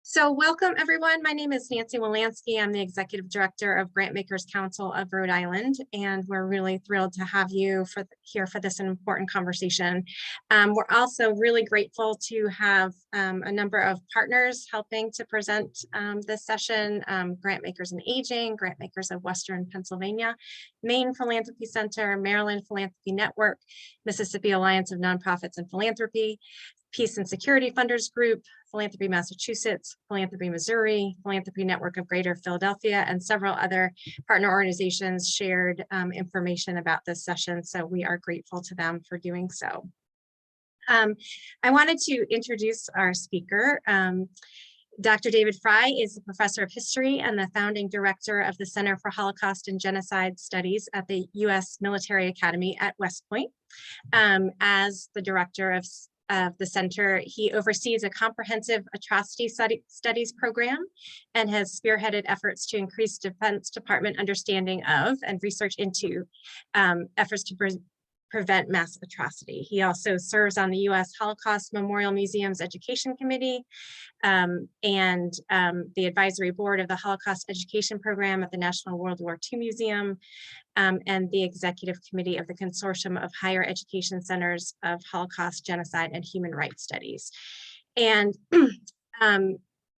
So welcome everyone. My name is Nancy Wolanski. I'm the Executive Director of Grantmakers Council of Rhode Island, and we're really thrilled to have you here for this important conversation. We're also really grateful to have a number of partners helping to present this session, Grantmakers in Aging, Grantmakers of Western Pennsylvania, Maine Philanthropy Center, Maryland Philanthropy Network, Mississippi Alliance of Nonprofits and Philanthropy, Peace and Security Funders Group, Philanthropy Massachusetts, Philanthropy Missouri, Philanthropy Network of Greater Philadelphia, and several other partner organizations shared information about this session. So we are grateful to them for doing so. I wanted to introduce our speaker. Dr. David Frey is a professor of history and the founding director of the Center for Holocaust and Genocide Studies at the U.S. Military Academy at West Point. As the director of the center, he oversees a comprehensive atrocity studies program and has spearheaded efforts to increase Defense Department understanding of and research into efforts to prevent mass atrocity. He also serves on the U.S. Holocaust Memorial Museum's Education Committee and the advisory board of the Holocaust Education Program at the National World War II Museum, and the executive committee of the Consortium of Higher Education Centers of Holocaust, Genocide, and Human Rights Studies. And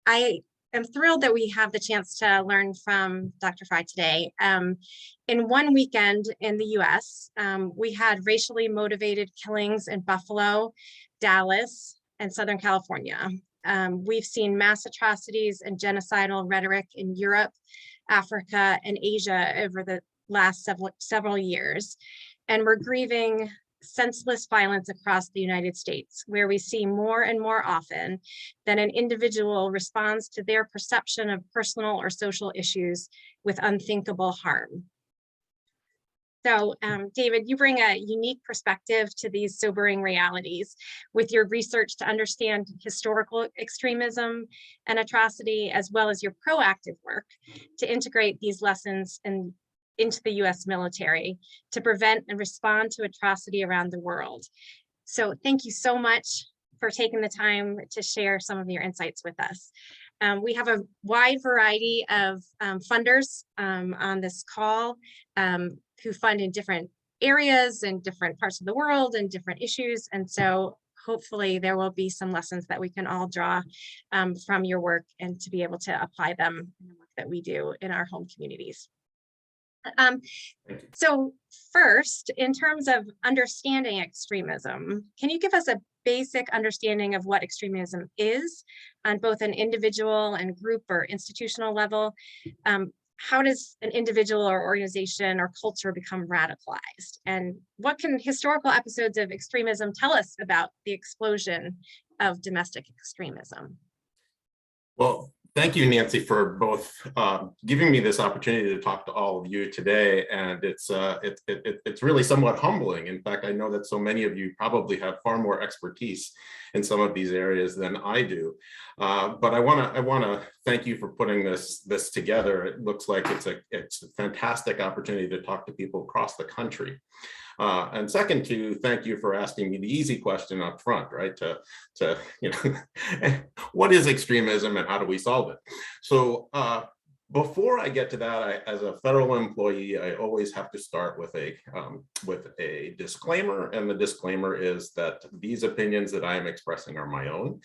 I am thrilled that we have the chance to learn from Dr. Frey today. In one weekend in the US, we had racially motivated killings in Buffalo, Dallas, and Southern California. We've seen mass atrocities and genocidal rhetoric in Europe, Africa, and Asia over the last several years. And we're grieving senseless violence across the United States, where we see more and more often that an individual responds to their perception of personal or social issues with unthinkable harm. So, David, you bring a unique perspective to these sobering realities with your research to understand historical extremism and atrocity, as well as your proactive work to integrate these lessons into the US military to prevent and respond to atrocity around the world. So thank you so much for taking the time to share some of your insights with us. We have a wide variety of funders on this call who fund in different areas and different parts of the world and different issues. And so hopefully there will be some lessons that we can all draw from your work and to be able to apply them in the work that we do in our home communities. So first, in terms of understanding extremism, can you give us a basic understanding of what extremism is on both an individual and group or institutional level? How does an individual or organization or culture become radicalized? And what can historical episodes of extremism tell us about the explosion of domestic extremism? Well, thank you, Nancy, for both giving me this opportunity to talk to all of you today. And it's really somewhat humbling. In fact, I know that so many of you probably have far more expertise in some of these areas than I do. But I want to thank you for putting this together. It looks like it's a fantastic opportunity to talk to people across the country. And second, to thank you for asking me the easy question up front, right? To you know, what is extremism and how do we solve it? So before I get to that, as a federal employee, I always have to start with a disclaimer, and the disclaimer is that these opinions that I am expressing are my own.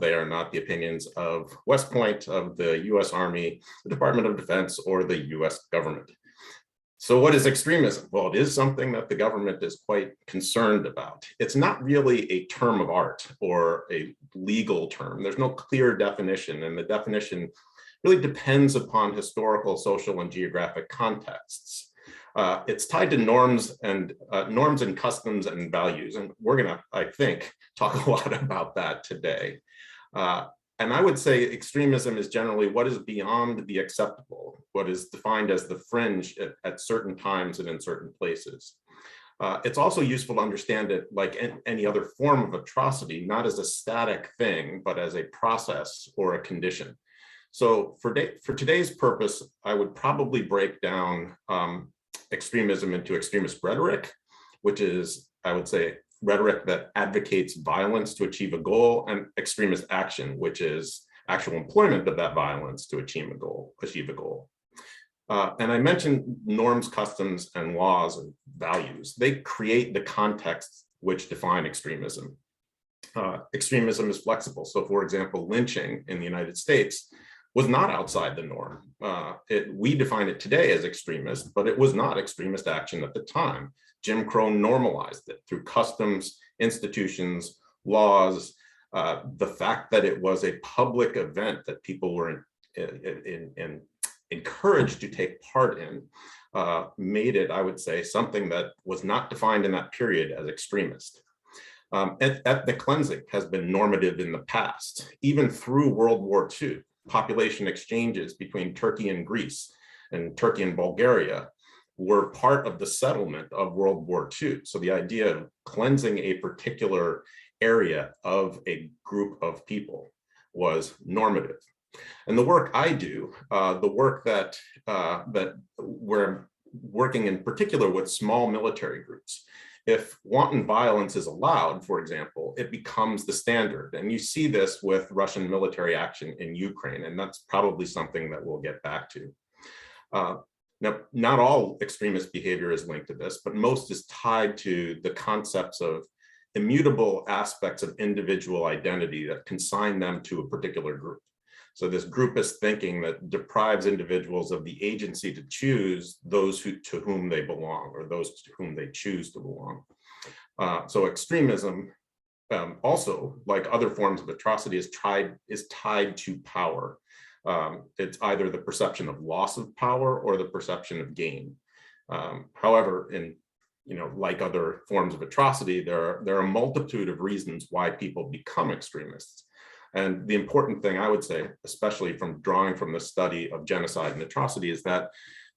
They are not the opinions of West Point, of the U.S. Army, the Department of Defense, or the U.S. government. So what is extremism? Well, it is something that the government is quite concerned about. It's not really a term of art or a legal term. There's no clear definition, and the definition really depends upon historical, social, and geographic contexts. It's tied to norms and customs and values, and we're gonna, I think, talk a lot about that today. And I would say extremism is generally what is beyond the acceptable, what is defined as the fringe at certain times and in certain places. It's also useful to understand it like any other form of atrocity, not as a static thing, but as a process or a condition. So for today's purpose, I would probably break down extremism into extremist rhetoric, which is, I would say, rhetoric that advocates violence to achieve a goal, and extremist action, which is actual employment of that violence to achieve a goal. And I mentioned norms, customs, and laws and values. They create the context which define extremism. Extremism is flexible. So for example, lynching in the United States was not outside the norm. We define it today as extremist, but it was not extremist action at the time. Jim Crow normalized it through customs, institutions, laws, the fact that it was a public event that people were encouraged to take part in, made it, I would say, something that was not defined in that period as extremist. Ethnic cleansing has been normative in the past, even through World War II. Population exchanges between Turkey and Greece and Turkey and Bulgaria were part of the settlement of World War II. So the idea of cleansing a particular area of a group of people was normative. And the work I do, the work that we're working in particular with small military groups, if wanton violence is allowed, for example, it becomes the standard. And you see this with Russian military action in Ukraine, and that's probably something that we'll get back to. Now, not all extremist behavior is linked to this, but most is tied to the concepts of immutable aspects of individual identity that consign them to a particular group. So this groupist thinking that deprives individuals of the agency to choose those to whom they belong, or those to whom they choose to belong. So extremism, also like other forms of atrocity, is tied to power. It's either the perception of loss of power or the perception of gain. However, like other forms of atrocity, there are a multitude of reasons why people become extremists. And the important thing I would say, especially from drawing from the study of genocide and atrocity, is that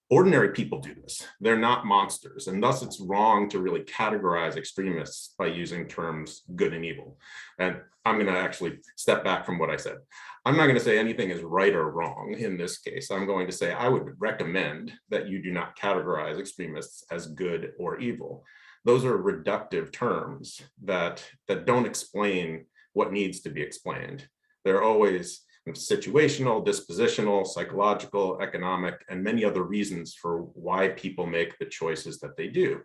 ordinary people do this. They're not monsters. And thus it's wrong to really categorize extremists by using terms good and evil. And I'm going to actually step back from what I said. I'm not going to say anything is right or wrong in this case. I'm going to say I would recommend that you do not categorize extremists as good or evil. Those are reductive terms that don't explain what needs to be explained. They're always situational, dispositional, psychological, economic, and many other reasons for why people make the choices that they do.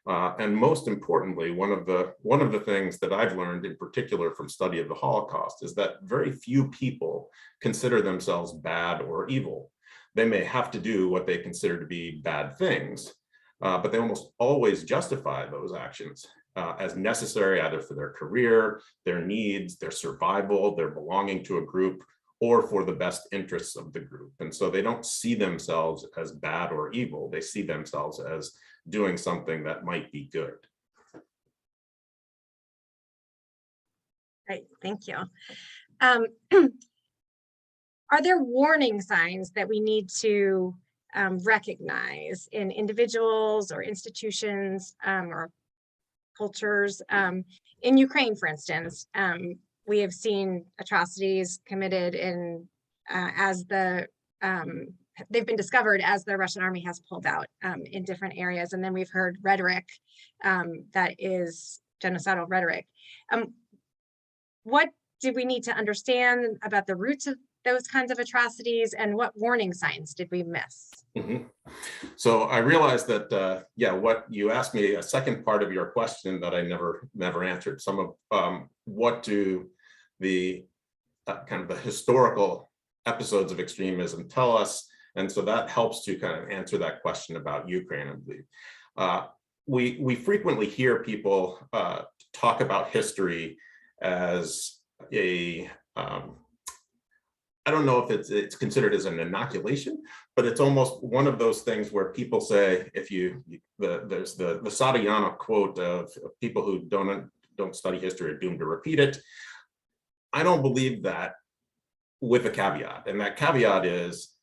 And most importantly, one of the things that I've learned in particular from study of the Holocaust is that very few people consider themselves bad or evil. They may have to do what they consider to be bad things, but they almost always justify those actions as necessary, either for their career, their needs, their survival, their belonging to a group, or for the best interests of the group. And so they don't see themselves as bad or evil. They see themselves as doing something that might be good. Right, thank you. Are there warning signs that we need to recognize in individuals or institutions or cultures? In Ukraine, for instance, we have seen atrocities committed they've been discovered as the Russian army has pulled out in different areas. And then we've heard rhetoric that is genocidal rhetoric. What do we need to understand about the roots of those kinds of atrocities, and what warning signs did we miss? Mm-hmm. So I realized that, what you asked me, a second part of your question that I never answered, some of what do the kind of the historical episodes of extremism tell us? And so that helps to kind of answer that question about Ukraine, I believe. We frequently hear people talk about history as a I don't know if it's considered as an inoculation, but it's almost one of those things where people say, there's the Sadhyanama quote of people who don't study history are doomed to repeat it. I don't believe that, with a caveat, and that caveat is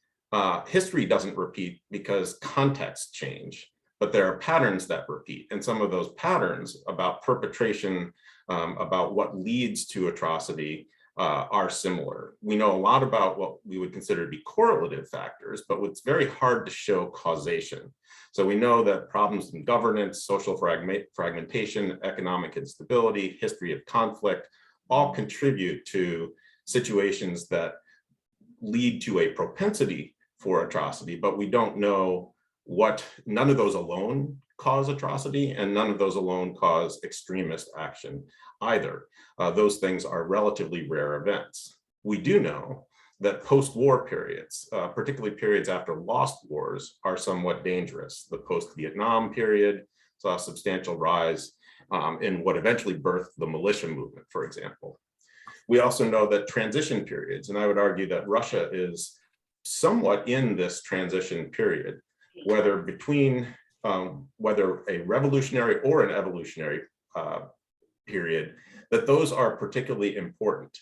history doesn't repeat because contexts change, but there are patterns that repeat, and some of those patterns about perpetration, about what leads to atrocity, are similar. We know a lot about what we would consider to be correlative factors, but it's very hard to show causation. So we know that problems in governance, social fragmentation, economic instability, history of conflict, all contribute to situations that lead to a propensity for atrocity, but we don't know none of those alone cause atrocity, and none of those alone cause extremist action either. Those things are relatively rare events. We do know that post-war periods, particularly periods after lost wars, are somewhat dangerous. The post-Vietnam period saw a substantial rise in what eventually birthed the militia movement, for example. We also know that transition periods, and I would argue that Russia is somewhat in this transition period, whether between whether a revolutionary or an evolutionary period, that those are particularly important.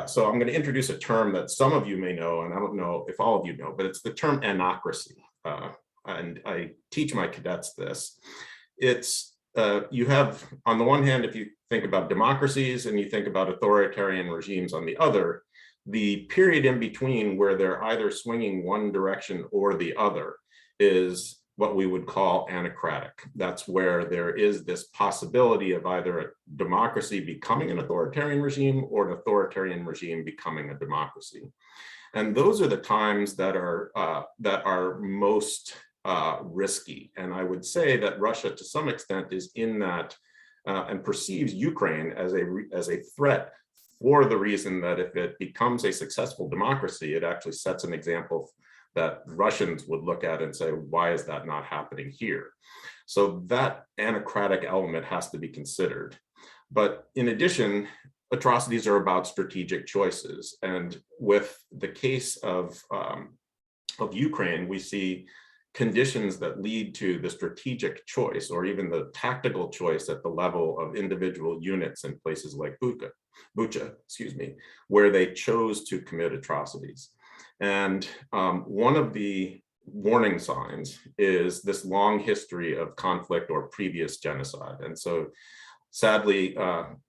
So I'm going to introduce a term that some of you may know, and I don't know if all of you know, but it's the term anocracy. And I teach my cadets this. It's, you have, on the one hand, if you think about democracies and you think about authoritarian regimes on the other, the period in between where they're either swinging one direction or the other is what we would call anocratic. That's where there is this possibility of either a democracy becoming an authoritarian regime or an authoritarian regime becoming a democracy. And those are the times that are most risky. And I would say that Russia, to some extent, is in that and perceives Ukraine as a threat, for the reason that if it becomes a successful democracy, it actually sets an example that Russians would look at and say, why is that not happening here? So that anocratic element has to be considered. But in addition, atrocities are about strategic choices. And with the case of Ukraine, we see conditions that lead to the strategic choice or even the tactical choice at the level of individual units in places like Bucha, where they chose to commit atrocities. And one of the warning signs is this long history of conflict or previous genocide. And so sadly,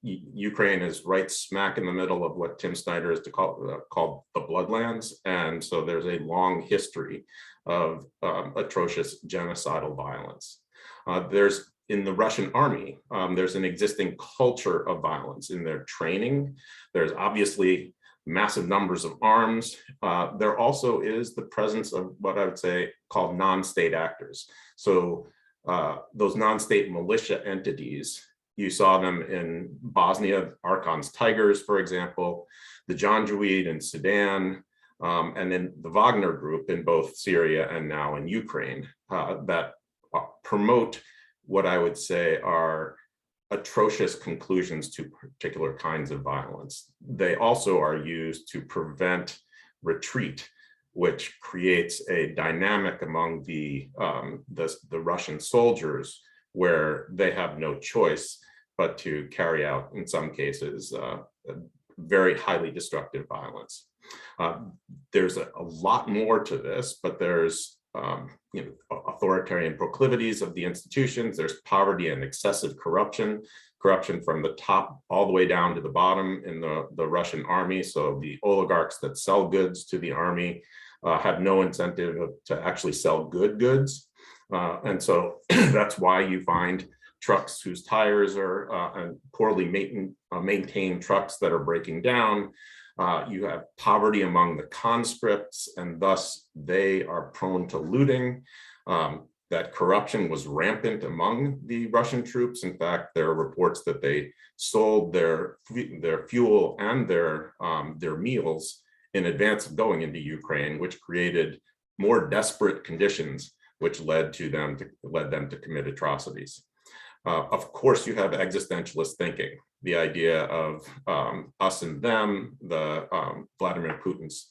Ukraine is right smack in the middle of what Tim Snyder is called the Bloodlands. And so there's a long history of atrocious genocidal violence. In the Russian army, there's an existing culture of violence in their training. There's obviously massive numbers of arms. There also is the presence of what I would say called non-state actors. So those non-state militia entities, you saw them in Bosnia, Arkon's Tigers, for example, the Janjaweed in Sudan, and then the Wagner group in both Syria and now in Ukraine that promote what I would say are atrocious conclusions to particular kinds of violence. They also are used to prevent retreat, which creates a dynamic among the Russian soldiers where they have no choice but to carry out, in some cases, very highly destructive violence. There's a lot more to this, but there's authoritarian proclivities of the institutions. There's poverty and excessive corruption from the top all the way down to the bottom in the Russian army. So the oligarchs that sell goods to the army have no incentive to actually sell good goods. And so that's why you find trucks whose tires are poorly maintained trucks that are breaking down. You have poverty among the conscripts, and thus they are prone to looting. That corruption was rampant among the Russian troops. In fact, there are reports that they sold their fuel and their meals in advance of going into Ukraine, which created more desperate conditions, which led them to commit atrocities. Of course, you have existentialist thinking, the idea of us and them, Vladimir Putin's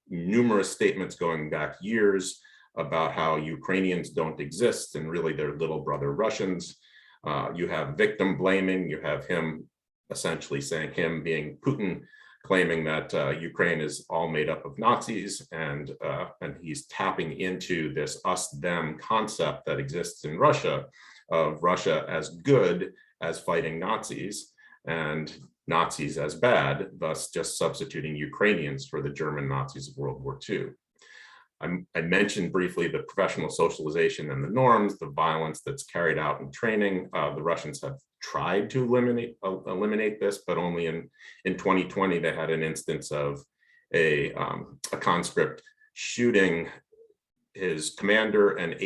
numerous statements going back years about how Ukrainians don't exist and really they're little brother Russians. You have victim blaming. You have him essentially saying, him being Putin, claiming that Ukraine is all made up of Nazis, and he's tapping into this us-them concept that exists in Russia, of Russia as good as fighting Nazis and Nazis as bad, thus just substituting Ukrainians for the German Nazis of World War II. I mentioned briefly the professional socialization and the norms, the violence that's carried out in training. The Russians have tried to eliminate this, but only in 2020 they had an instance of a conscript shooting his commander and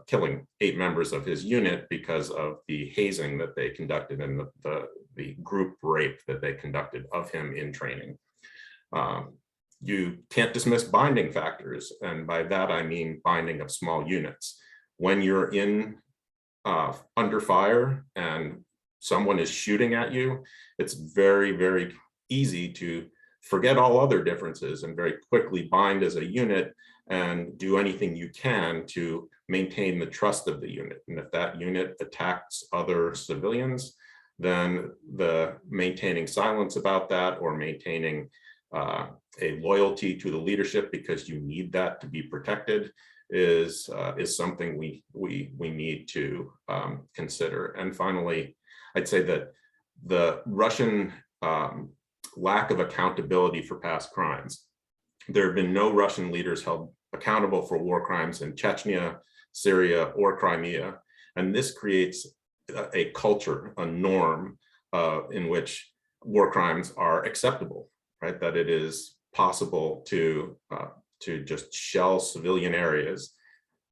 killing 8 members of his unit because of the hazing that they conducted and the group rape that they conducted of him in training. You can't dismiss binding factors, and by that I mean binding of small units. When you're under fire and someone is shooting at you, it's very, very easy to forget all other differences and very quickly bind as a unit and do anything you can to maintain the trust of the unit. And if that unit attacks other civilians, then the maintaining silence about that, or maintaining a loyalty to the leadership because you need that to be protected, is something we need to consider. And finally, I'd say that the Russian lack of accountability for past crimes. There have been no Russian leaders held accountable for war crimes in Chechnya, Syria, or Crimea. And this creates a culture, a norm in which war crimes are acceptable, right? That it is possible to just shell civilian areas,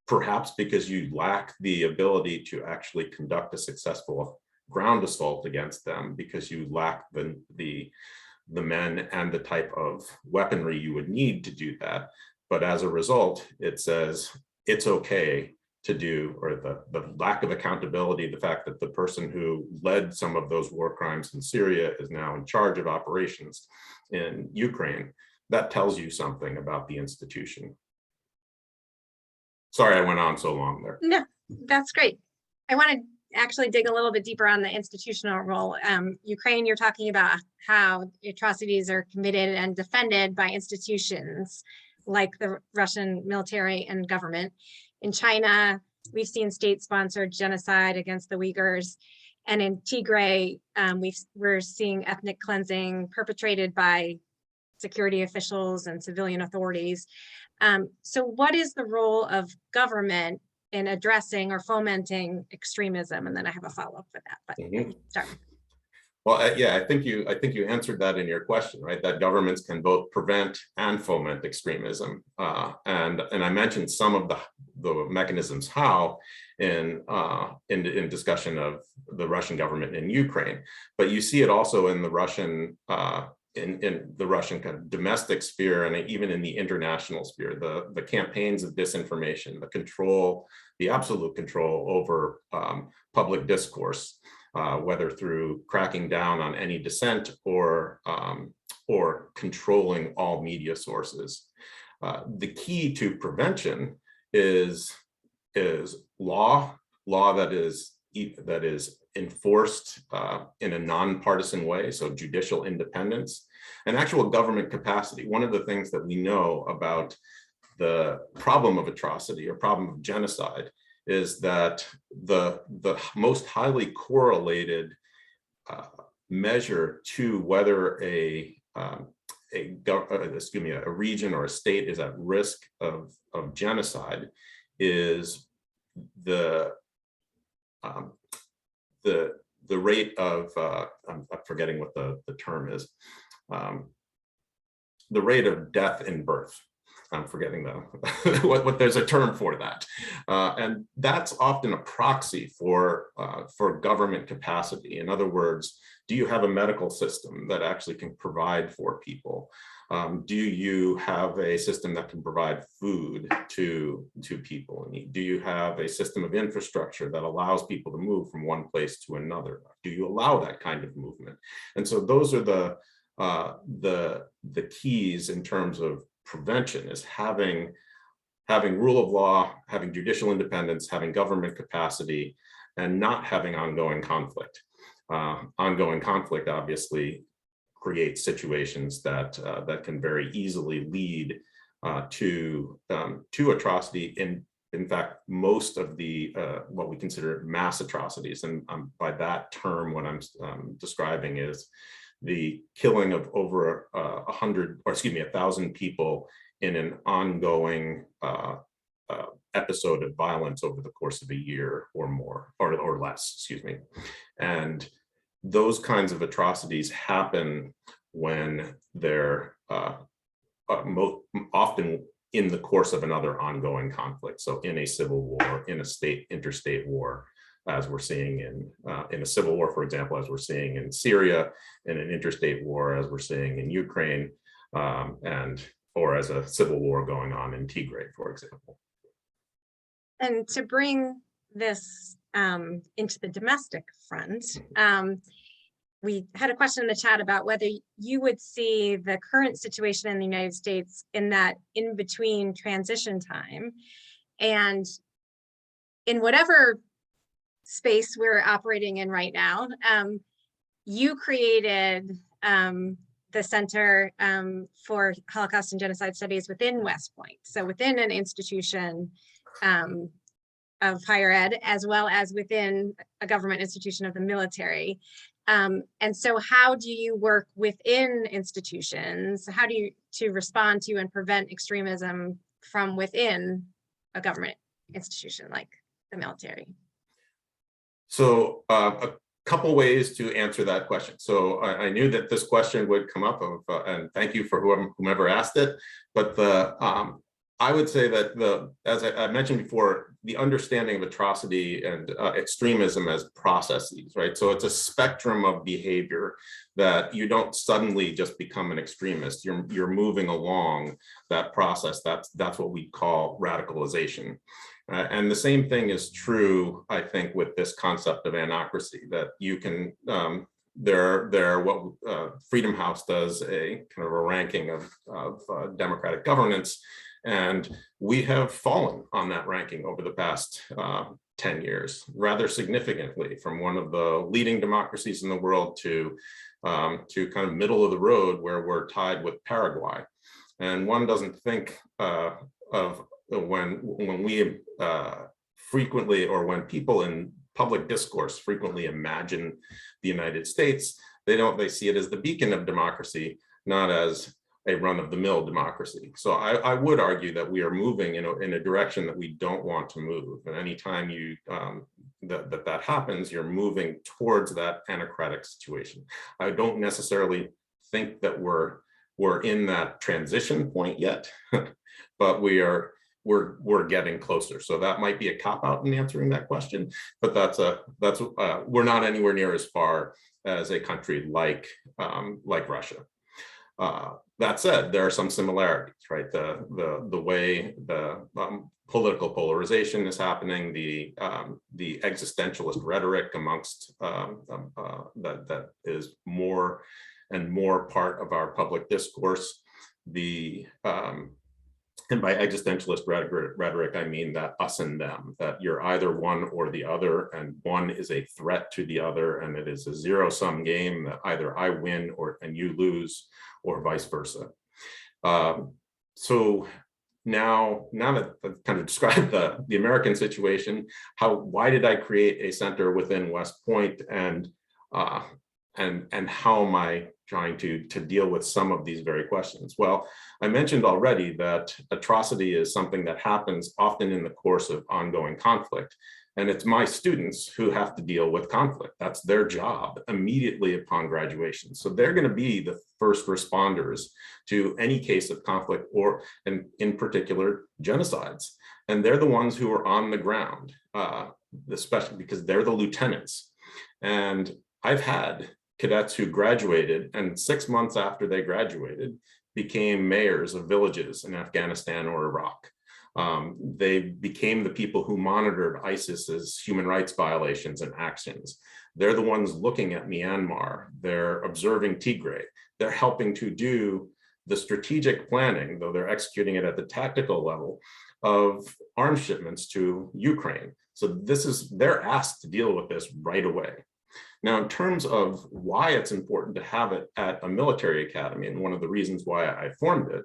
perhaps because you lack the ability to actually conduct a successful ground assault against them, because you lack the men and the type of weaponry you would need to do that. But as a result, it says it's okay to do, or the lack of accountability, the fact that the person who led some of those war crimes in Syria is now in charge of operations in Ukraine, that tells you something about the institution. Sorry, I went on so long there. No, that's great. I want to actually dig a little bit deeper on the institutional role. Ukraine, you're talking about how atrocities are committed and defended by institutions like the Russian military and government. In China, we've seen state-sponsored genocide against the Uyghurs. And in Tigray, we're seeing ethnic cleansing perpetrated by security officials and civilian authorities. So what is the role of government in addressing or fomenting extremism? And then I have a follow-up for that, but start. Well, yeah, I think you answered that in your question, right? That governments can both prevent and foment extremism, and I mentioned some of the mechanisms how in discussion of the Russian government in Ukraine, but you see it also in the Russian in the Russian kind of domestic sphere, and even in the international sphere, the campaigns of disinformation, the absolute control over public discourse, whether through cracking down on any dissent or controlling all media sources. The key to prevention is law that is enforced in a nonpartisan way, so judicial independence, and actual government capacity. One of the things that we know about the problem of atrocity or problem of genocide is that the most highly correlated measure to whether a region or a state is at risk of genocide is the rate of I'm forgetting what the term is, the rate of death in birth. I'm forgetting what there's a term for that, and that's often a proxy for government capacity. In other words, do you have a medical system that actually can provide for people? Do you have a system that can provide food to people in need? Do you have a system of infrastructure that allows people to move from one place to another? Do you allow that kind of movement? And so those are the keys in terms of prevention, is having rule of law, having judicial independence, having government capacity, and not having ongoing conflict. Ongoing conflict obviously creates situations that can very easily lead to atrocity. In fact, most of the what we consider mass atrocities, and by that term, what I'm describing is the killing of over 1,000 people in an ongoing episode of violence over the course of a year or more, or less, excuse me. And those kinds of atrocities happen when they're often in the course of another ongoing conflict. So in a civil war, in a interstate war, as we're seeing in a civil war, for example, as we're seeing in Syria, in an interstate war, as we're seeing in Ukraine, or as a civil war going on in Tigray, for example. And to bring this into the domestic front, we had a question in the chat about whether you would see the current situation in the United States in that in-between transition time, and in whatever space we're operating in right now. You created the Center for Holocaust and Genocide Studies within West Point, so within an institution of higher ed, as well as within a government institution of the military. And so how do you work within institutions? How do you to respond to and prevent extremism from within a government institution like the military? So a couple ways to answer that question. So I knew that this question would come up, and thank you for whomever asked it. But I would say that as I mentioned before, the understanding of atrocity and extremism as processes, right? So it's a spectrum of behavior that you don't suddenly just become an extremist. You're moving along that process. That's what we call radicalization. And the same thing is true, I think, with this concept of anocracy, that you can, what Freedom House does, a kind of a ranking of democratic governance, and we have fallen on that ranking over the past 10 years, rather significantly, from one of the leading democracies in the world to kind of middle of the road, where we're tied with Paraguay. And one doesn't think of when we frequently, or when people in public discourse frequently imagine the United States, they see it as the beacon of democracy, not as a run-of-the-mill democracy. So I would argue that we are moving in a direction that we don't want to move. And anytime that happens, you're moving towards that anocratic situation. I don't necessarily think that we're in that transition point yet, but we're getting closer. So that might be a cop-out in answering that question, but we're not anywhere near as far as a country like Russia. That said, there are some similarities, right? The way the political polarization is happening, the existentialist rhetoric amongst that is more and more part of our public discourse. And by existentialist rhetoric, I mean that us and them, that you're either one or the other, and one is a threat to the other, and it is a zero-sum game that either I win and you lose, or vice versa. So now that I've kind of described the American situation, why did I create a center within West Point, and how am I trying to deal with some of these very questions? Well, I mentioned already that atrocity is something that happens often in the course of ongoing conflict. And it's my students who have to deal with conflict. That's their job immediately upon graduation. So they're going to be the first responders to any case of conflict, and in particular, genocides. And they're the ones who are on the ground, especially because they're the lieutenants. And I've had cadets who graduated, and 6 months after they graduated, became mayors of villages in Afghanistan or Iraq. They became the people who monitored ISIS's human rights violations and actions. They're the ones looking at Myanmar. They're observing Tigray. They're helping to do the strategic planning, though they're executing it at the tactical level, of arms shipments to Ukraine. So they're asked to deal with this right away. Now, in terms of why it's important to have it at a military academy, and one of the reasons why I formed it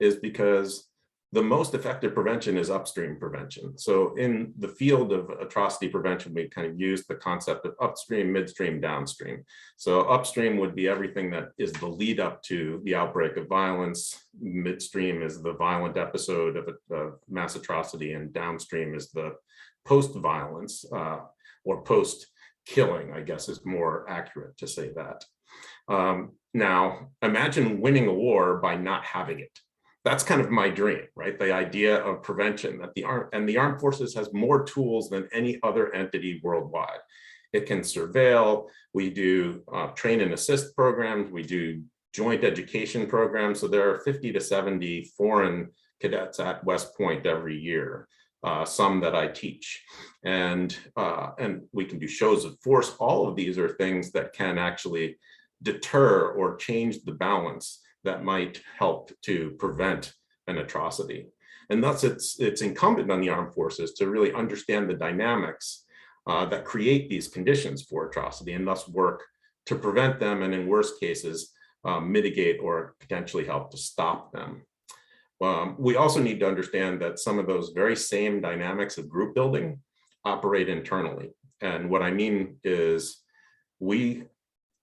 is because the most effective prevention is upstream prevention. So in the field of atrocity prevention, we kind of use the concept of upstream, midstream, downstream. So upstream would be everything that is the lead up to the outbreak of violence. Midstream is the violent episode of a mass atrocity, and downstream is the post-violence or post-killing, I guess is more accurate to say that. Now, imagine winning a war by not having it. That's kind of my dream, right? The idea of prevention, that the armed forces has more tools than any other entity worldwide. It can surveil. We do train and assist programs. We do joint education programs. So there are 50 to 70 foreign cadets at West Point every year, some that I teach. And we can do shows of force. All of these are things that can actually deter or change the balance that might help to prevent an atrocity. And thus it's incumbent on the armed forces to really understand the dynamics that create these conditions for atrocity, and thus work to prevent them, and in worst cases, mitigate or potentially help to stop them. We also need to understand that some of those very same dynamics of group building operate internally. And what I mean is we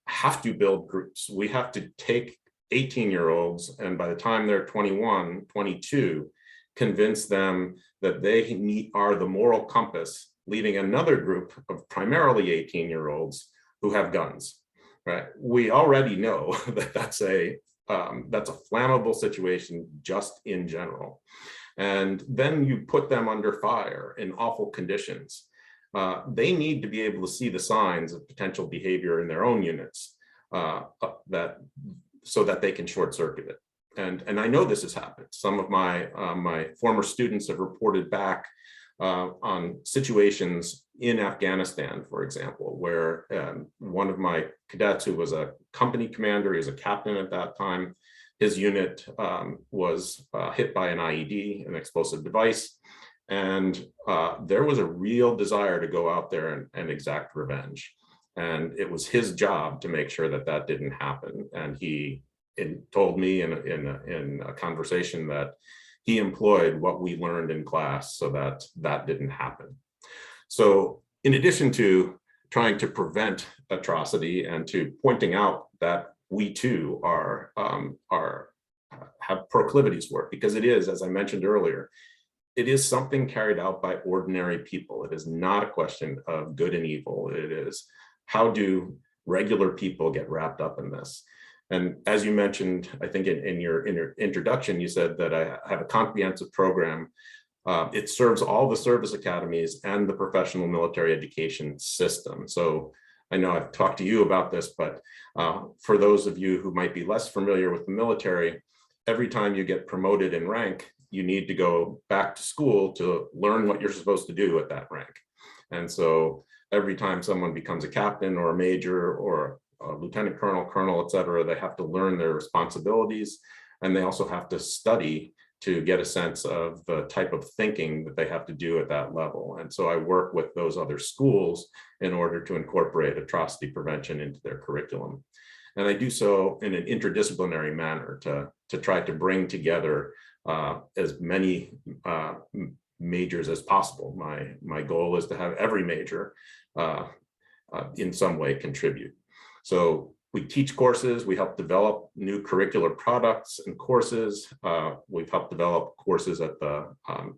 have to build groups. We have to take 18-year-olds, and by the time they're 21, 22, convince them that they are the moral compass, leading another group of primarily 18-year-olds who have guns, right? We already know that that's a flammable situation just in general. And then you put them under fire in awful conditions. They need to be able to see the signs of potential behavior in their own units so that they can short circuit it. And I know this has happened. Some of my former students have reported back on situations in Afghanistan, for example, where one of my cadets, who was a company commander, he was a captain at that time, his unit was hit by an IED, an explosive device. And there was a real desire to go out there and exact revenge. And it was his job to make sure that that didn't happen. And he told me in a conversation that he employed what we learned in class so that that didn't happen. So in addition to trying to prevent atrocity and to pointing out that we too have proclivities for it, because it is, as I mentioned earlier, it is something carried out by ordinary people. It is not a question of good and evil. It is, how do regular people get wrapped up in this? And as you mentioned, I think in your introduction, you said that I have a comprehensive program. It serves all the service academies and the professional military education system. So I know I've talked to you about this, but for those of you who might be less familiar with the military, every time you get promoted in rank, you need to go back to school to learn what you're supposed to do at that rank. And so every time someone becomes a captain or a major or a lieutenant colonel, et cetera, they have to learn their responsibilities, and they also have to study to get a sense of the type of thinking that they have to do at that level. And so I work with those other schools in order to incorporate atrocity prevention into their curriculum. And I do so in an interdisciplinary manner to try to bring together as many majors as possible. My goal is to have every major in some way contribute. So we teach courses, we help develop new curricular products and courses. We've helped develop courses at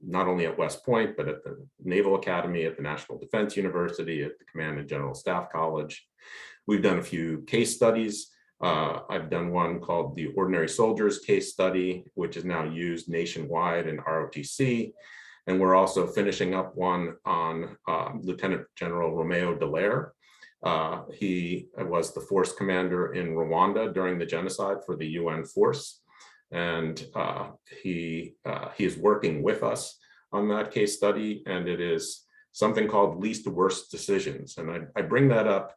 not only at West Point, but at the Naval Academy, at the National Defense University, at the Command and General Staff College. We've done a few case studies. I've done one called the Ordinary Soldiers Case Study, which is now used nationwide in ROTC. And we're also finishing up one on Lieutenant General Romeo Dallaire. He was the force commander in Rwanda during the genocide for the UN force. And he is working with us on that case study. And it is something called Least Worst Decisions. And I bring that up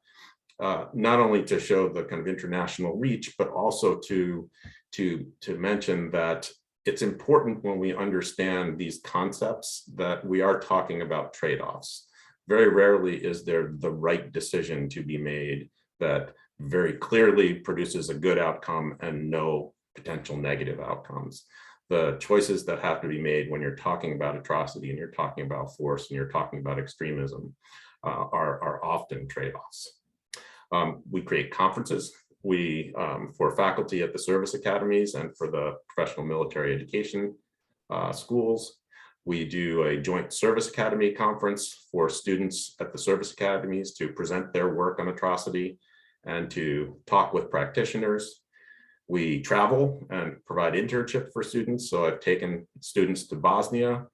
not only to show the kind of international reach, but also to mention that it's important when we understand these concepts that we are talking about trade-offs. Very rarely is there the right decision to be made that very clearly produces a good outcome and no potential negative outcomes. the choices that have to be made when you're talking about atrocity and you're talking about force and you're talking about extremism are often trade-offs. We create conferences. For faculty at the service academies and for the professional military education schools, we do a joint service academy conference for students at the service academies to present their work on atrocity and to talk with practitioners. We travel and provide internship for students. So I've taken students to Bosnia.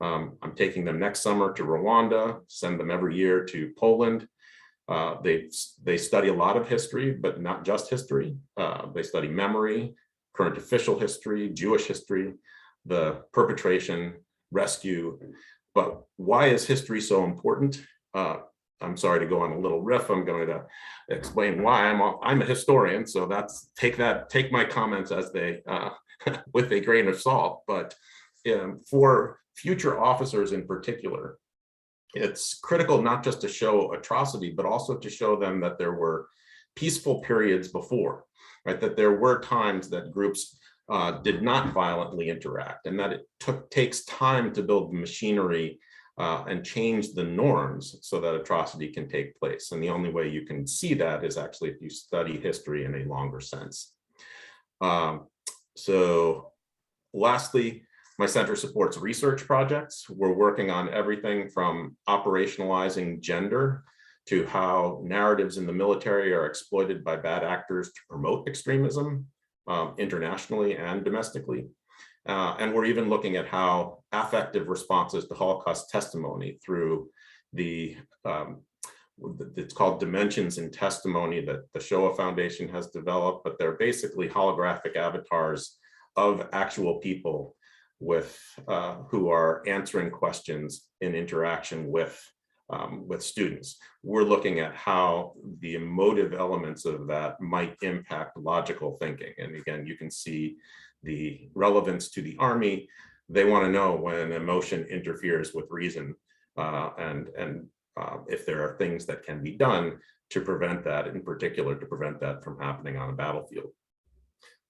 I'm taking them next summer to Rwanda, send them every year to Poland. They study a lot of history, but not just history. They study memory, current official history, Jewish history, the perpetration, rescue. But why is history so important? I'm sorry to go on a little riff. I'm going to explain why. I'm a historian, so take my comments as they with a grain of salt. But for future officers in particular, it's critical not just to show atrocity, but also to show them that there were peaceful periods before, right? That there were times that groups did not violently interact, and that it takes time to build the machinery and change the norms so that atrocity can take place. And the only way you can see that is actually if you study history in a longer sense. So lastly, my center supports research projects. We're working on everything from operationalizing gender to how narratives in the military are exploited by bad actors to promote extremism internationally and domestically. And we're even looking at how affective responses to Holocaust testimony through it's called Dimensions in Testimony that the Shoah Foundation has developed, but they're basically holographic avatars of actual people who are answering questions in interaction with students. We're looking at how the emotive elements of that might impact logical thinking. And again, you can see the relevance to the Army. They want to know when emotion interferes with reason, and if there are things that can be done to prevent that, in particular, to prevent that from happening on a battlefield.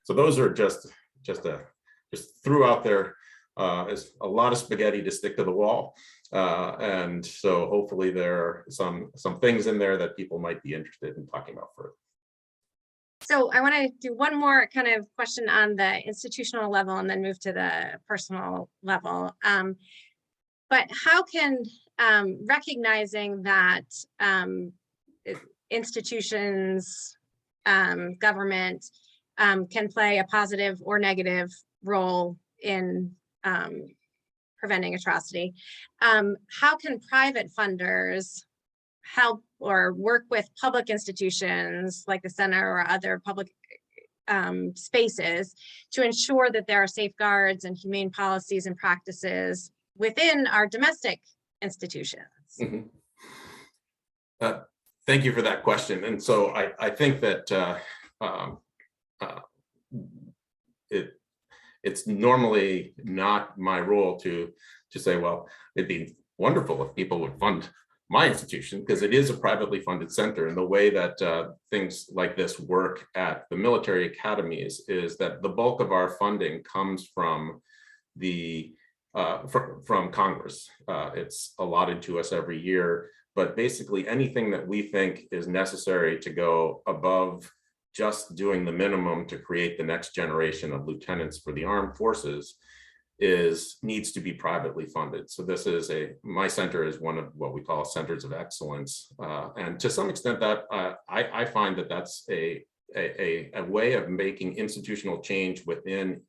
So those are just threw out there is a lot of spaghetti to stick to the wall. And so hopefully there are some things in there that people might be interested in talking about further. So I want to do one more kind of question on the institutional level and then move to the personal level. But how can recognizing that institutions, government can play a positive or negative role in preventing atrocity, how can private funders help or work with public institutions like the center or other public spaces to ensure that there are safeguards and humane policies and practices within our domestic institutions? Mm-hmm. Thank you for that question. And so I think that it's normally not my role to say, well, it'd be wonderful if people would fund my institution, because it is a privately funded center. And the way that things like this work at the military academies is that the bulk of our funding comes from from Congress. It's allotted to us every year, but basically anything that we think is necessary to go above just doing the minimum to create the next generation of lieutenants for the armed forces needs to be privately funded. So this is my center is one of what we call centers of excellence. And to some extent that I find that that's a way of making institutional change within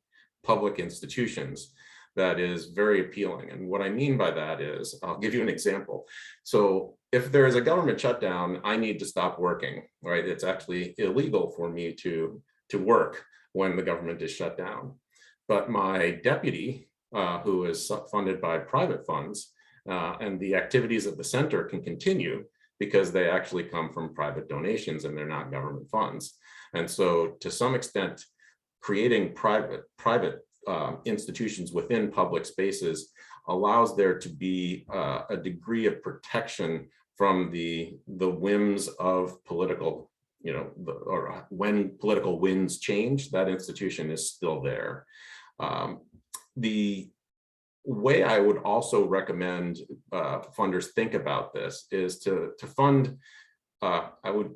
public institutions that is very appealing. And what I mean by that is, I'll give you an example. So if there is a government shutdown, I need to stop working, right? It's actually illegal for me to work when the government is shut down. But my deputy, who is funded by private funds, and the activities of the center can continue because they actually come from private donations and they're not government funds. And so to some extent, creating private institutions within public spaces allows there to be a degree of protection from the whims of political, or when political winds change, that institution is still there. the way I would also recommend funders think about this is to fund, I would,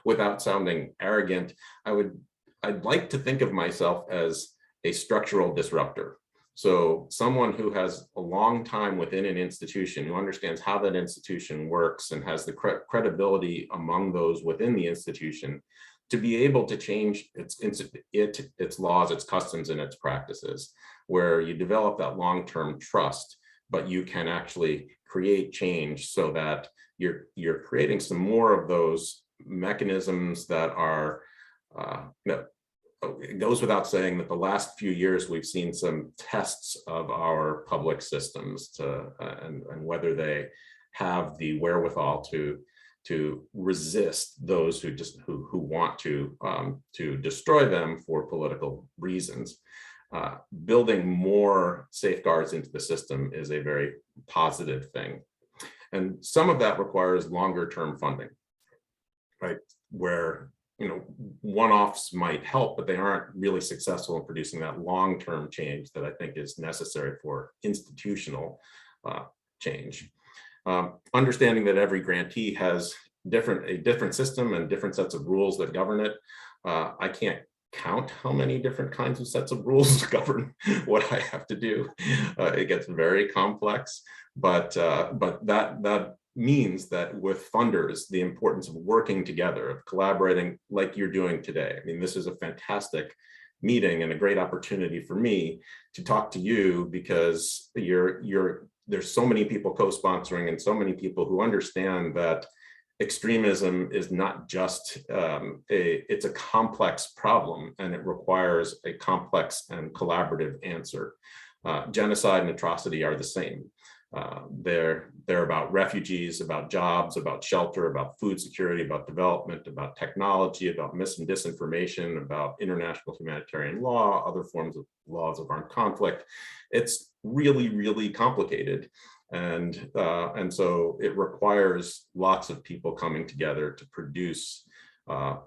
without sounding arrogant, I'd like to think of myself as a structural disruptor. So someone who has a long time within an institution, who understands how that institution works and has the credibility among those within the institution to be able to change its laws, its customs, and its practices, where you develop that long-term trust, but you can actually create change so that you're creating some more of those mechanisms that are, it goes without saying that the last few years we've seen some tests of our public systems and whether they have the wherewithal to resist those who want to destroy them for political reasons. Building more safeguards into the system is a very positive thing. And some of that requires longer term funding, right? Where one-offs might help, but they aren't really successful in producing that long-term change that I think is necessary for institutional change. Understanding that every grantee has a different system and different sets of rules that govern it. I can't count how many different kinds of sets of rules govern what I have to do. It gets very complex, but that means that with funders, the importance of working together, of collaborating like you're doing today. I mean, this is a fantastic meeting and a great opportunity for me to talk to you because there's so many people co-sponsoring and so many people who understand that extremism is not just it's a complex problem, and it requires a complex and collaborative answer. Genocide and atrocity are the same. They're about refugees, about jobs, about shelter, about food security, about development, about technology, about mis and disinformation, about international humanitarian law, other forms of laws of armed conflict. It's really, really complicated. And so it requires lots of people coming together to produce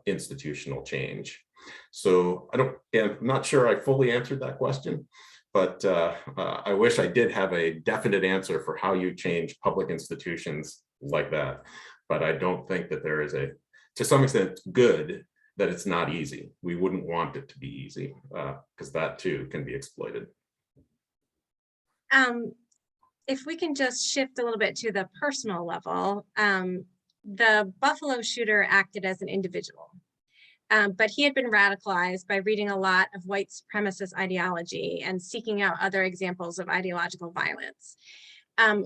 institutional change. So I'm not sure I fully answered that question, but I wish I did have a definite answer for how you change public institutions like that. But I don't think that there is to some extent, good that it's not easy. We wouldn't want it to be easy because that too can be exploited. If we can just shift a little bit to the personal level, the Buffalo shooter acted as an individual, but he had been radicalized by reading a lot of white supremacist ideology and seeking out other examples of ideological violence.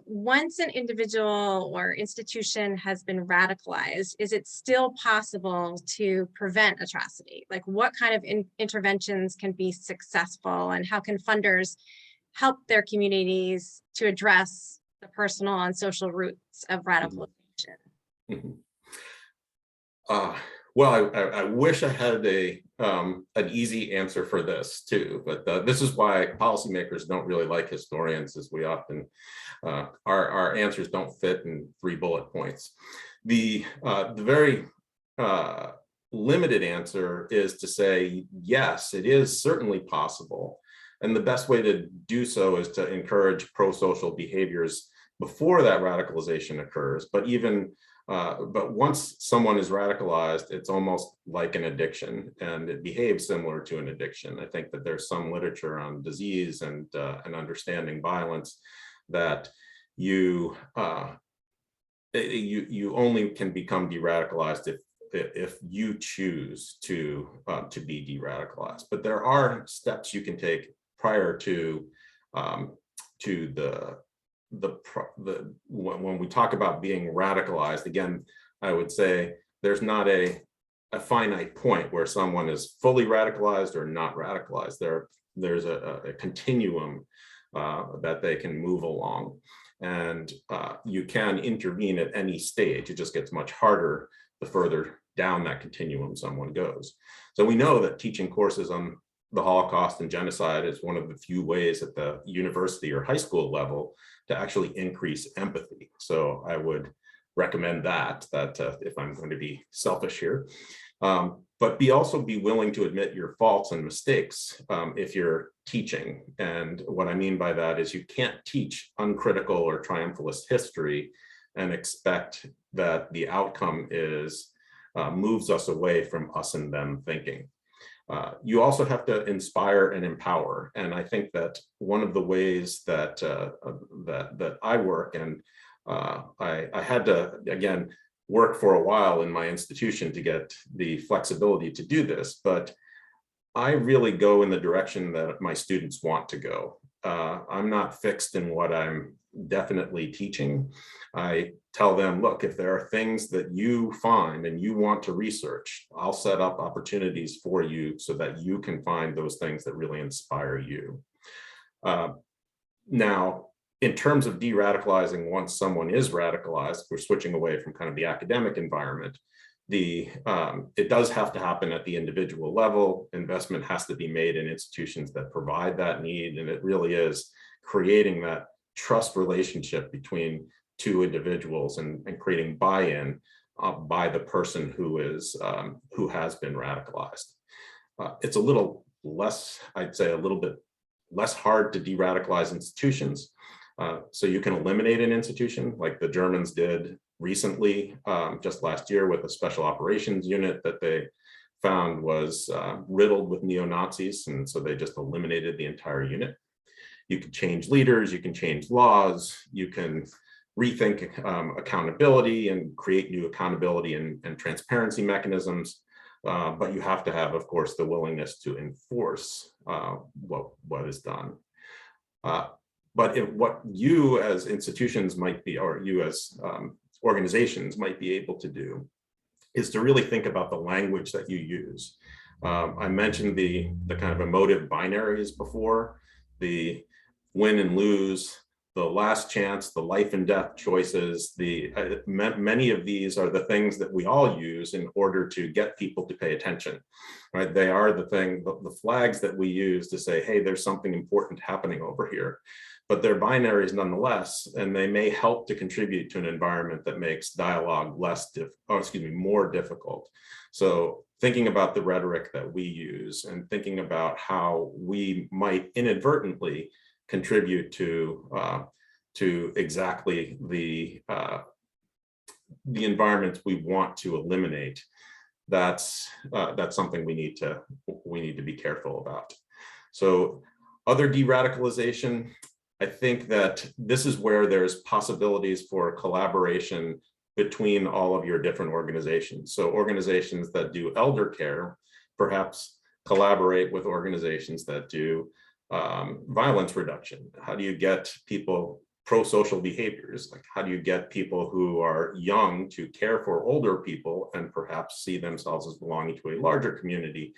Once an individual or institution has been radicalized, is it still possible to prevent atrocity? Like, what kind of interventions can be successful, and how can funders help their communities to address the personal and social roots of radicalization? Mm-hmm. Well, I wish I had an easy answer for this too, but this is why policymakers don't really like historians, as we often, our answers don't fit in 3 bullet points. The very limited answer is to say, yes, it is certainly possible. And the best way to do so is to encourage pro-social behaviors before that radicalization occurs. But once someone is radicalized, it's almost like an addiction, and it behaves similar to an addiction. I think that there's some literature on disease and understanding violence that you only can become de-radicalized if you choose to be de-radicalized. But there are steps you can take prior to when we talk about being radicalized. Again, I would say there's not a finite point where someone is fully radicalized or not radicalized. There's a continuum that they can move along, and you can intervene at any stage. It just gets much harder the further down that continuum someone goes. So we know that teaching courses on the Holocaust and genocide is one of the few ways at the university or high school level to actually increase empathy. So I would recommend that if I'm going to be selfish here. but also be willing to admit your faults and mistakes if you're teaching. And what I mean by that is you can't teach uncritical or triumphalist history and expect that the outcome is moves us away from us and them thinking. You also have to inspire and empower. And I think that one of the ways that that I work, and I had to, again, work for a while in my institution to get the flexibility to do this, but I really go in the direction that my students want to go. I'm not fixed in what I'm definitely teaching. I tell them, look, if there are things that you find and you want to research, I'll set up opportunities for you so that you can find those things that really inspire you. Now, in terms of de-radicalizing, once someone is radicalized, we're switching away from kind of the academic environment. It does have to happen at the individual level. Investment has to be made in institutions that provide that need, and it really is creating that trust relationship between two individuals and creating buy-in by the person who has been radicalized. It's a little less, I'd say, a little bit less hard to de-radicalize institutions. So you can eliminate an institution like the Germans did recently, just last year, with a special operations unit that they found was riddled with neo-Nazis, and so they just eliminated the entire unit. You can change leaders, you can change laws, you can rethink accountability and create new accountability and transparency mechanisms, but you have to have, of course, the willingness to enforce what is done. But what you as institutions might be, or you as organizations might be able to do, is to really think about the language that you use. I mentioned the kind of emotive binaries before, the win and lose, the last chance, the life and death choices. Many of these are the things that we all use in order to get people to pay attention, right? They are the flags that we use to say, hey, there's something important happening over here. But they're binaries nonetheless, and they may help to contribute to an environment that makes dialogue more difficult. So thinking about the rhetoric that we use and thinking about how we might inadvertently contribute to exactly the environments we want to eliminate. That's something we need to be careful about. So other de-radicalization, I think that this is where there's possibilities for collaboration between all of your different organizations. So organizations that do elder care perhaps collaborate with organizations that do violence reduction. How do you get people pro-social behaviors? Like, how do you get people who are young to care for older people and perhaps see themselves as belonging to a larger community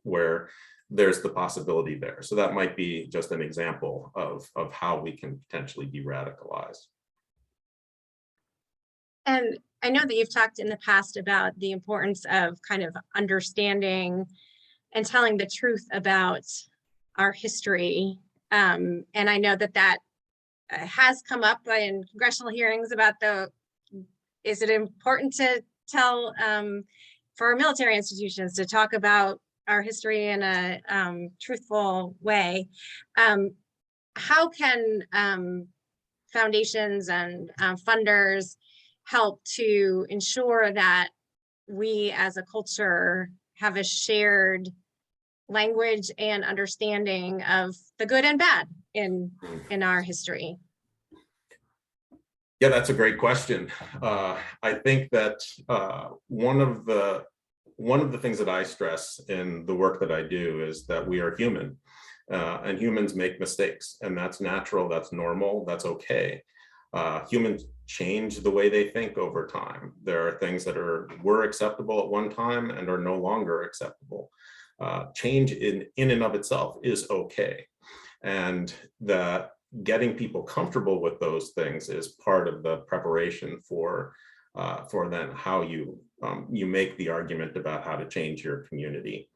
where there's the possibility there. So that might be just an example of how we can potentially de-radicalize. And I know that you've talked in the past about the importance of kind of understanding and telling the truth about our history. And I know that has come up in congressional hearings about is it important to tell for our military institutions to talk about our history in a truthful way? How can foundations and funders help to ensure that we as a culture have a shared language and understanding of the good and bad in our history? Yeah, that's a great question. I think that one of the things that I stress in the work that I do is that we are human, and humans make mistakes, and that's natural, that's normal, that's okay. Humans change the way they think over time. There are things that were acceptable at one time and are no longer acceptable. Change in and of itself is okay, and that getting people comfortable with those things is part of the preparation for then how you make the argument about how to change your community.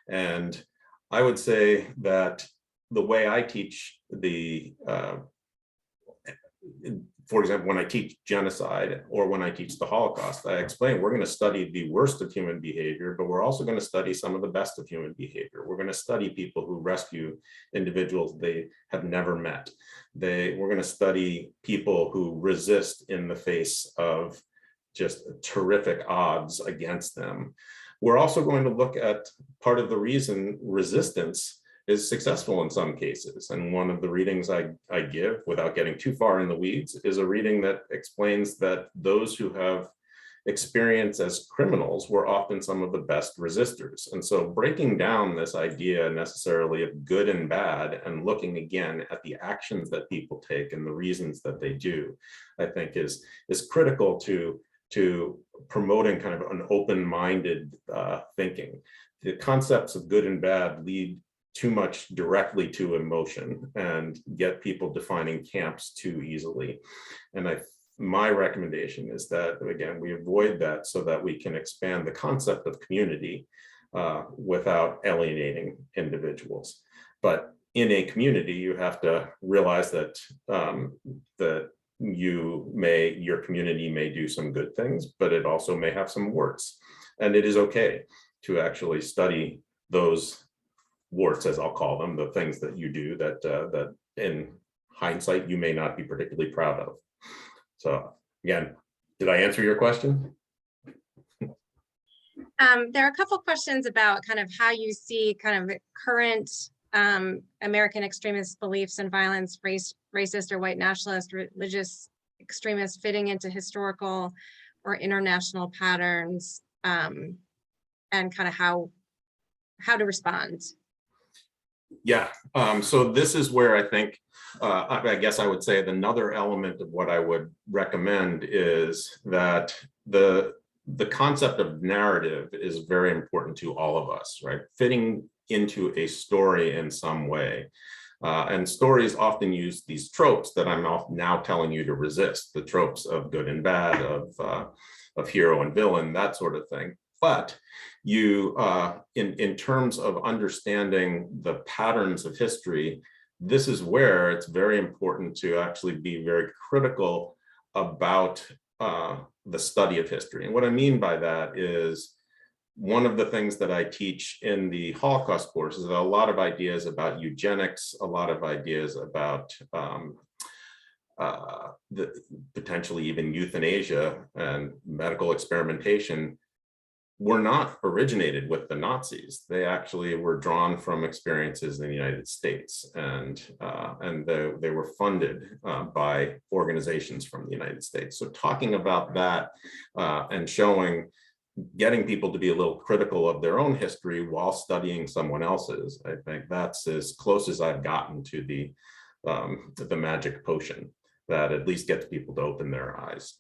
And I would say that the way I teach for example, when I teach genocide or when I teach the Holocaust, I explain we're going to study the worst of human behavior, but we're also going to study some of the best of human behavior. We're going to study people who rescue individuals they have never met. We're going to study people who resist in the face of just terrific odds against them. We're also going to look at part of the reason resistance is successful in some cases. And one of the readings I give, without getting too far in the weeds, is a reading that explains that those who have experience as criminals were often some of the best resistors. And so breaking down this idea necessarily of good and bad and looking again at the actions that people take and the reasons that they do, I think is critical to promoting kind of an open-minded thinking. The concepts of good and bad lead too much directly to emotion and get people defining camps too easily. And my recommendation is that, again, we avoid that so that we can expand the concept of community without alienating individuals. But in a community, you have to realize that your community may do some good things, but it also may have some warts. And it is okay to actually study those warts, as I'll call them, the things that you do that in hindsight you may not be particularly proud of. So again, did I answer your question? There are a couple questions about kind of how you see kind of current American extremist beliefs and violence, racist or white nationalist, religious extremists fitting into historical or international patterns, and kind of how to respond. Yeah, so this is where I think, I guess I would say another element of what I would recommend is that the concept of narrative is very important to all of us, right? Fitting into a story in some way. And stories often use these tropes that I'm now telling you to resist, the tropes of good and bad, of hero and villain, that sort of thing. But you, in terms of understanding the patterns of history, this is where it's very important to actually be very critical about the study of history. And what I mean by that is one of the things that I teach in the Holocaust course is a lot of ideas about eugenics, a lot of ideas about potentially even euthanasia and medical experimentation were not originated with the Nazis. They actually were drawn from experiences in the United States, and they were funded by organizations from the United States. So talking about that and getting people to be a little critical of their own history while studying someone else's, I think that's as close as I've gotten to the magic potion that at least gets people to open their eyes.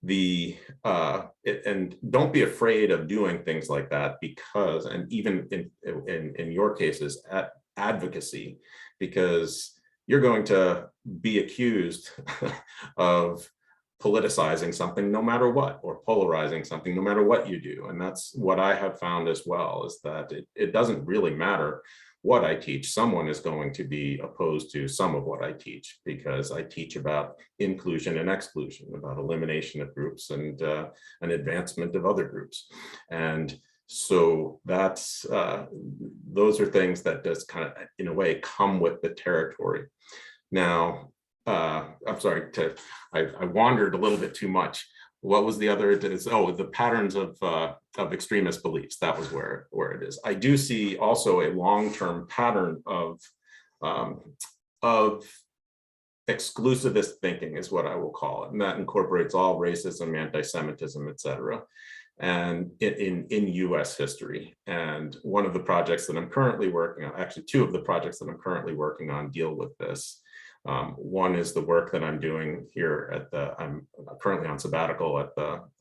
And don't be afraid of doing things like that, because, and even in your cases, at advocacy, because you're going to be accused of politicizing something no matter what, or polarizing something no matter what you do. And that's what I have found as well, is that it doesn't really matter what I teach. Someone is going to be opposed to some of what I teach, because I teach about inclusion and exclusion, about elimination of groups and an advancement of other groups. And so that's those are things that just kind of, in a way, come with the territory. Now, I'm sorry, I wandered a little bit too much. What was the other? Oh, the patterns of extremist beliefs. That was where it is. I do see also a long-term pattern of exclusivist thinking, is what I will call it, and that incorporates all racism, anti-Semitism, etc. And in U.S. history. And one of the projects that I'm currently working on, actually two of the projects that I'm currently working on, deal with this. One is the work that I'm doing here I'm currently on sabbatical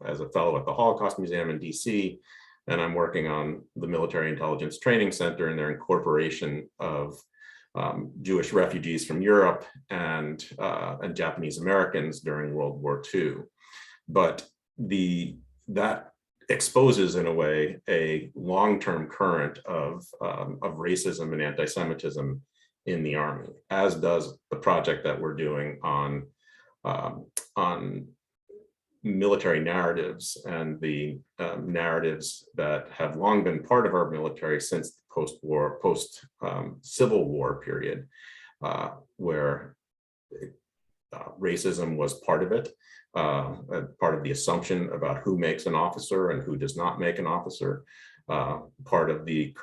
as a fellow at the Holocaust Museum in DC, and I'm working on the Military Intelligence Training Center and their incorporation of Jewish refugees from Europe and Japanese Americans during World War II. But that exposes, in a way, a long-term current of racism and anti-Semitism in the Army, as does the project that we're doing on on military narratives and the narratives that have long been part of our military since the post-war, post-Civil War period, where racism was part of it, part of the assumption about who makes an officer and who does not make an officer, part of the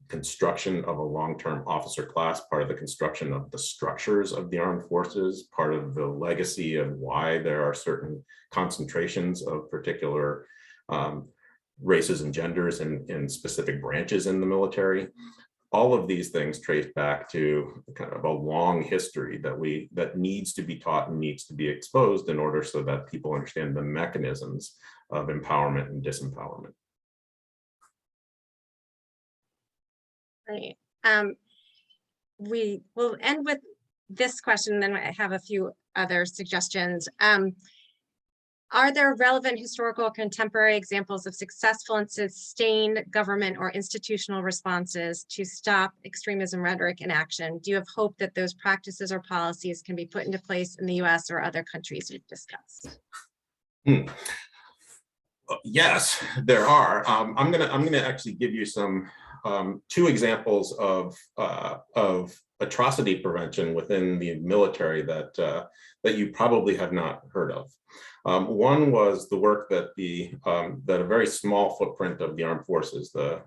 construction of a long-term officer class, part of the construction of the structures of the armed forces, part of the legacy of why there are certain concentrations of particular races and genders in specific branches in the military. All of these things trace back to kind of a long history that needs to be taught and needs to be exposed in order so that people understand the mechanisms of empowerment and disempowerment. Right. We will end with this question, then I have a few other suggestions. Are there relevant historical contemporary examples of successful and sustained government or institutional responses to stop extremism rhetoric in action? Do you have hope that those practices or policies can be put into place in the US or other countries you've discussed? Yes, there are. I'm gonna actually give you some two examples of atrocity prevention within the military that you probably have not heard of. One was the work that that a very small footprint of the armed forces, the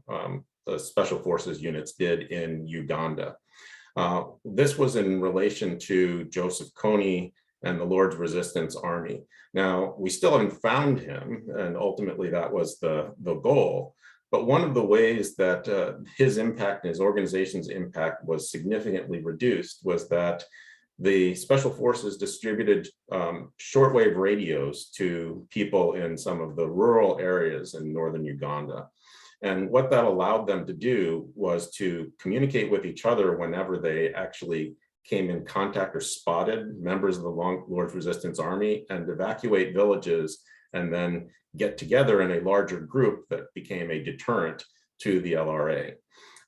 special forces units, did in Uganda. This was in relation to Joseph Kony and the Lord's Resistance Army. Now, we still haven't found him, and ultimately that was the goal. But one of the ways that his impact and his organization's impact was significantly reduced was that the special forces distributed shortwave radios to people in some of the rural areas in northern Uganda. And what that allowed them to do was to communicate with each other whenever they actually came in contact or spotted members of the Lord's Resistance Army, and evacuate villages and then get together in a larger group that became a deterrent to the LRA.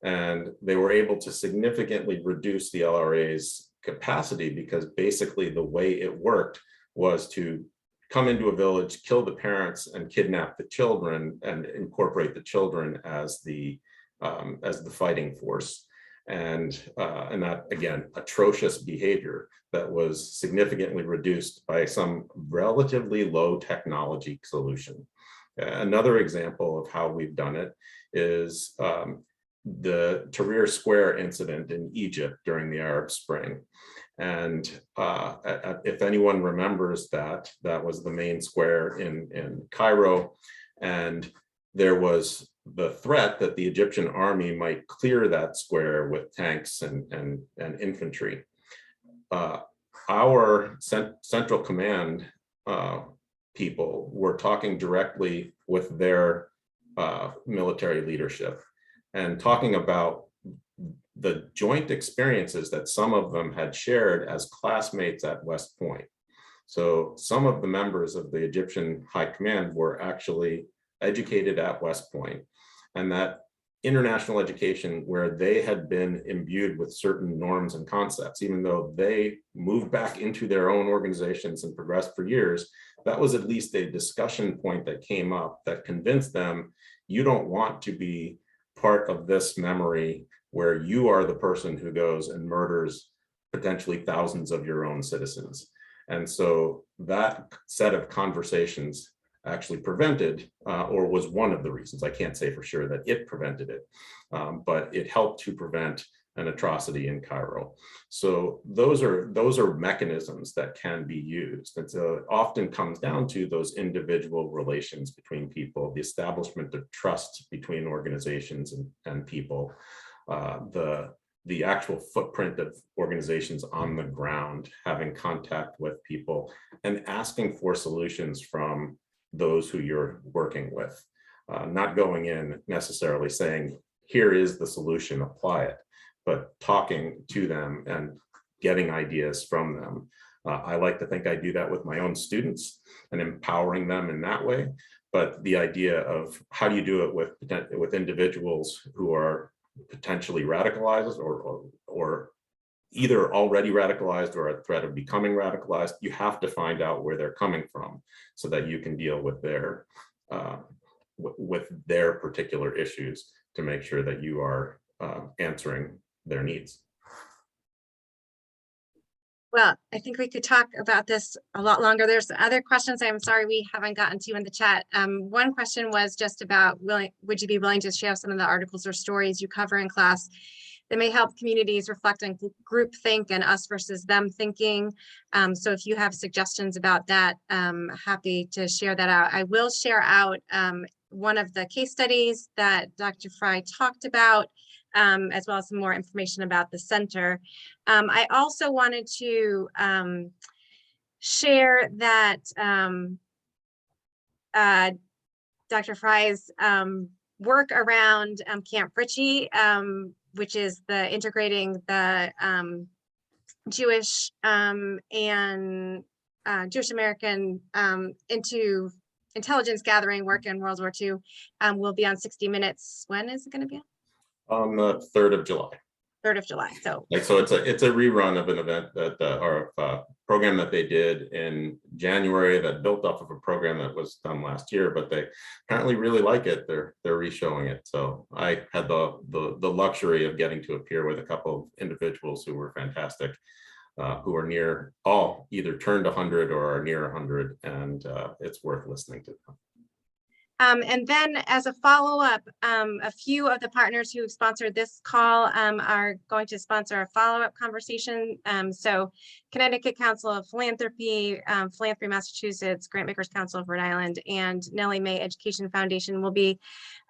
And they were able to significantly reduce the LRA's capacity, because basically the way it worked was to come into a village, kill the parents, and kidnap the children, and incorporate the children as the fighting force. And that, again, atrocious behavior that was significantly reduced by some relatively low technology solution. Another example of how we've done it is the Tahrir Square incident in Egypt during the Arab Spring. And if anyone remembers that was the main square in Cairo, and there was the threat that the Egyptian army might clear that square with tanks and infantry. Our Central Command people were talking directly with their military leadership and talking about the joint experiences that some of them had shared as classmates at West Point. So some of the members of the Egyptian High Command were actually educated at West Point, and that international education, where they had been imbued with certain norms and concepts, even though they moved back into their own organizations and progressed for years, that was at least a discussion point that came up that convinced them, you don't want to be part of this memory where you are the person who goes and murders potentially thousands of your own citizens. And so that set of conversations actually prevented, or was one of the reasons, I can't say for sure that it prevented it, but it helped to prevent an atrocity in Cairo. So those are mechanisms that can be used. And so it often comes down to those individual relations between people, the establishment of trust between organizations and people, the actual footprint of organizations on the ground, having contact with people, and asking for solutions from those who you're working with, not going in necessarily saying, here is the solution, apply it, but talking to them and getting ideas from them. I like to think I do that with my own students and empowering them in that way. But the idea of how do you do it with individuals who are potentially radicalized or either already radicalized or at threat of becoming radicalized, you have to find out where they're coming from so that you can deal with their particular issues to make sure that you are answering their needs. Well, I think we could talk about this a lot longer. There's other questions I'm sorry we haven't gotten to in the chat. One question was just about would you be willing to share some of the articles or stories you cover in class that may help communities reflect on groupthink and us versus them thinking. So if you have suggestions about that, happy to share that out. I will share out one of the case studies that Dr. Frey talked about, as well as some more information about the center. I also wanted to share that Dr. Frey's work around Camp Ritchie, which is the integrating the Jewish and Jewish American into intelligence gathering work in World War II, will be on 60 Minutes. When is it going to be on? On the 3rd of July. 3rd of July. So it's a rerun of an event that or a program that they did in January that built off of a program that was done last year, but they apparently really like it. They're re-showing it. So I had the luxury of getting to appear with a couple of individuals who were fantastic, who are either turned 100 or are near 100, and it's worth listening to them. And then as a follow-up, a few of the partners who sponsored this call are going to sponsor a follow-up conversation. So Connecticut Council of Philanthropy, Philanthropy Massachusetts, Grantmakers Council of Rhode Island, and Nellie Mae Education Foundation will be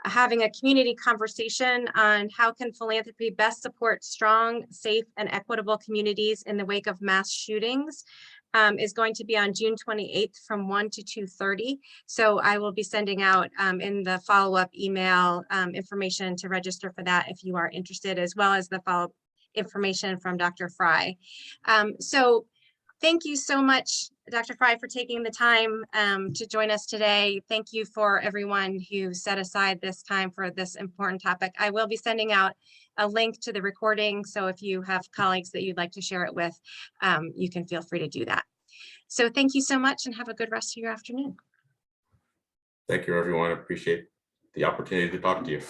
having a community conversation on how can philanthropy best support strong, safe, and equitable communities in the wake of mass shootings. Is going to be on June 28th from 1 to 2:30. So I will be sending out in the follow-up email information to register for that if you are interested, as well as the follow-up information from Dr. Frey. So thank you so much, Dr. Frey, for taking the time to join us today. Thank you for everyone who set aside this time for this important topic. I will be sending out a link to the recording. So if you have colleagues that you'd like to share it with, you can feel free to do that. So thank you so much and have a good rest of your afternoon. Thank you, everyone. I appreciate the opportunity to talk to you.